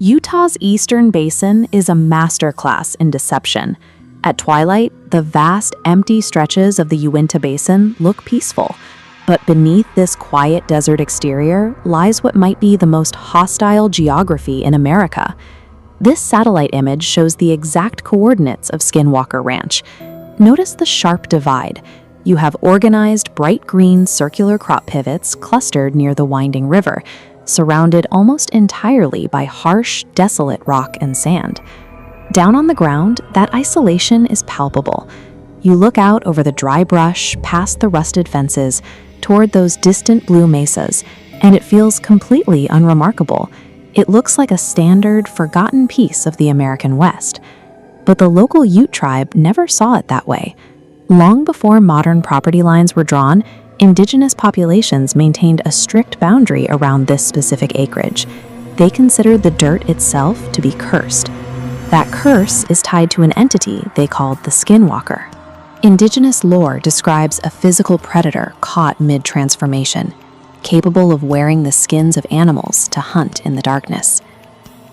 Utah's Eastern Basin is a masterclass in deception. At twilight, the vast, empty stretches of the Uinta Basin look peaceful, but beneath this quiet desert exterior lies what might be the most hostile geography in America. This satellite image shows the exact coordinates of Skinwalker Ranch. Notice the sharp divide. You have organized, bright green circular crop pivots clustered near the winding river, surrounded almost entirely by harsh, desolate rock and sand. Down on the ground, that isolation is palpable. You look out over the dry brush, past the rusted fences, toward those distant blue mesas, and it feels completely unremarkable. It looks like a standard, forgotten piece of the American West. But the local Ute tribe never saw it that way. Long before modern property lines were drawn, indigenous populations maintained a strict boundary around this specific acreage. They considered the dirt itself to be cursed. That curse is tied to an entity they called the Skinwalker. Indigenous lore describes a physical predator caught mid-transformation, capable of wearing the skins of animals to hunt in the darkness.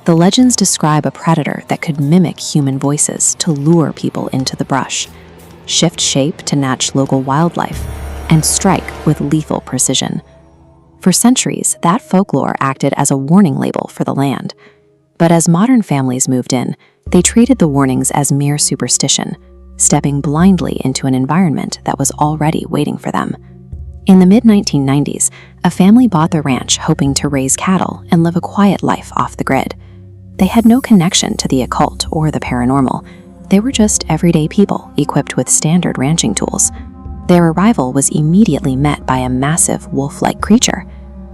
The legends describe a predator that could mimic human voices to lure people into the brush, shift shape to match local wildlife, and strike with lethal precision. For centuries, that folklore acted as a warning label for the land. But as modern families moved in, they treated the warnings as mere superstition, stepping blindly into an environment that was already waiting for them. In the mid-1990s, a family bought the ranch hoping to raise cattle and live a quiet life off the grid. They had no connection to the occult or the paranormal. They were just everyday people equipped with standard ranching tools. Their arrival was immediately met by a massive wolf-like creature.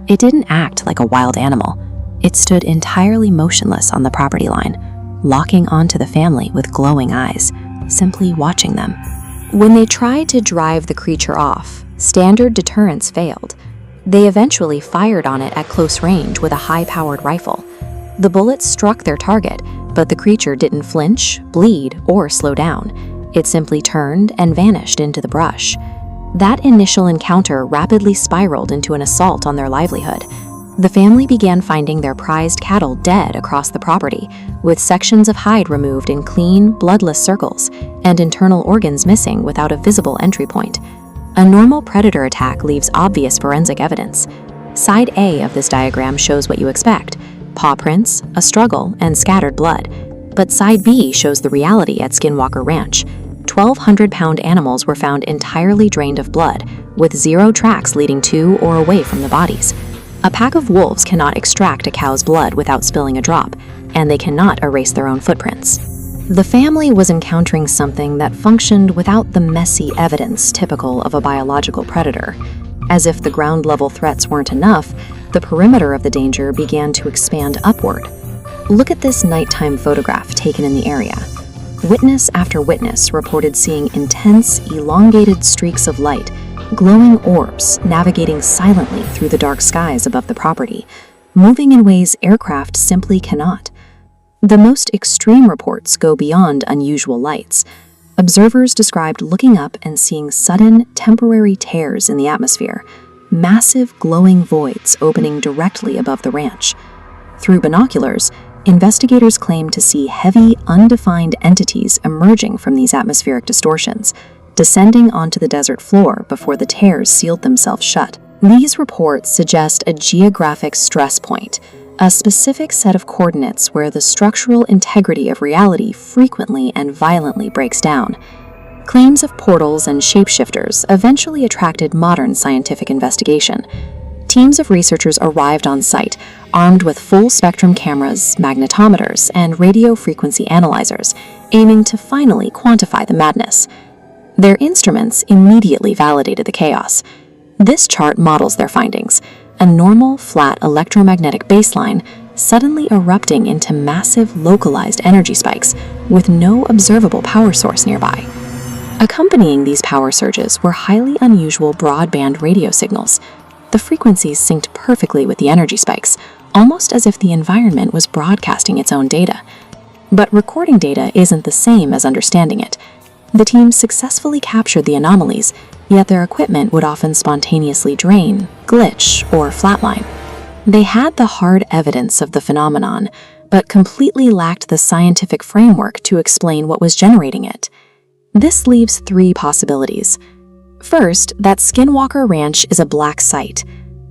It didn't act like a wild animal. It stood entirely motionless on the property line, locking onto the family with glowing eyes, simply watching them. When they tried to drive the creature off, standard deterrence failed. They eventually fired on it at close range with a high-powered rifle. The bullets struck their target, but the creature didn't flinch, bleed, or slow down. It simply turned and vanished into the brush. That initial encounter rapidly spiraled into an assault on their livelihood. The family began finding their prized cattle dead across the property, with sections of hide removed in clean, bloodless circles, and internal organs missing without a visible entry point. A normal predator attack leaves obvious forensic evidence. Side A of this diagram shows what you expect: paw prints, a struggle, and scattered blood. But Side B shows the reality at Skinwalker Ranch. 1,200-pound animals were found entirely drained of blood, with zero tracks leading to or away from the bodies. A pack of wolves cannot extract a cow's blood without spilling a drop, and they cannot erase their own footprints. The family was encountering something that functioned without the messy evidence typical of a biological predator. As if the ground-level threats weren't enough, the perimeter of the danger began to expand upward. Look at this nighttime photograph taken in the area. Witness after witness reported seeing intense, elongated streaks of light, glowing orbs navigating silently through the dark skies above the property, moving in ways aircraft simply cannot. The most extreme reports go beyond unusual lights. Observers described looking up and seeing sudden, temporary tears in the atmosphere, massive glowing voids opening directly above the ranch. Through binoculars, investigators claim to see heavy, undefined entities emerging from these atmospheric distortions, descending onto the desert floor before the tears sealed themselves shut. These reports suggest a geographic stress point, a specific set of coordinates where the structural integrity of reality frequently and violently breaks down. Claims of portals and shapeshifters eventually attracted modern scientific investigation. Teams of researchers arrived on site, armed with full-spectrum cameras, magnetometers, and radio frequency analyzers, aiming to finally quantify the madness. Their instruments immediately validated the chaos. This chart models their findings: a normal, flat electromagnetic baseline suddenly erupting into massive, localized energy spikes with no observable power source nearby. Accompanying these power surges were highly unusual broadband radio signals. The frequencies synced perfectly with the energy spikes, almost as if the environment was broadcasting its own data. But recording data isn't the same as understanding it. The team successfully captured the anomalies, yet their equipment would often spontaneously drain, glitch, or flatline. They had the hard evidence of the phenomenon, but completely lacked the scientific framework to explain what was generating it. This leaves three possibilities. First, that Skinwalker Ranch is a black site.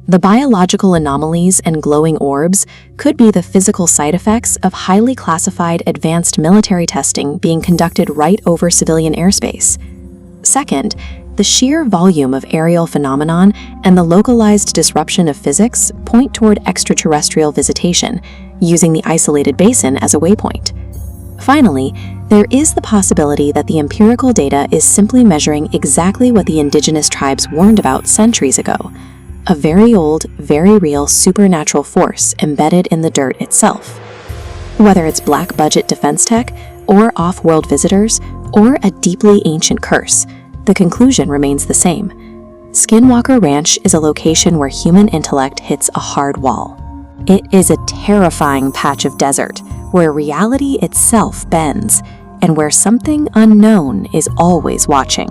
The biological anomalies and glowing orbs could be the physical side effects of highly classified advanced military testing being conducted right over civilian airspace. Second, the sheer volume of aerial phenomenon and the localized disruption of physics point toward extraterrestrial visitation, using the isolated basin as a waypoint. Finally, there is the possibility that the empirical data is simply measuring exactly what the indigenous tribes warned about centuries ago: a very old, very real supernatural force embedded in the dirt itself. Whether it's black budget defense tech, or off-world visitors, or a deeply ancient curse, the conclusion remains the same. Skinwalker Ranch is a location where human intellect hits a hard wall. It is a terrifying patch of desert where reality itself bends and where something unknown is always watching.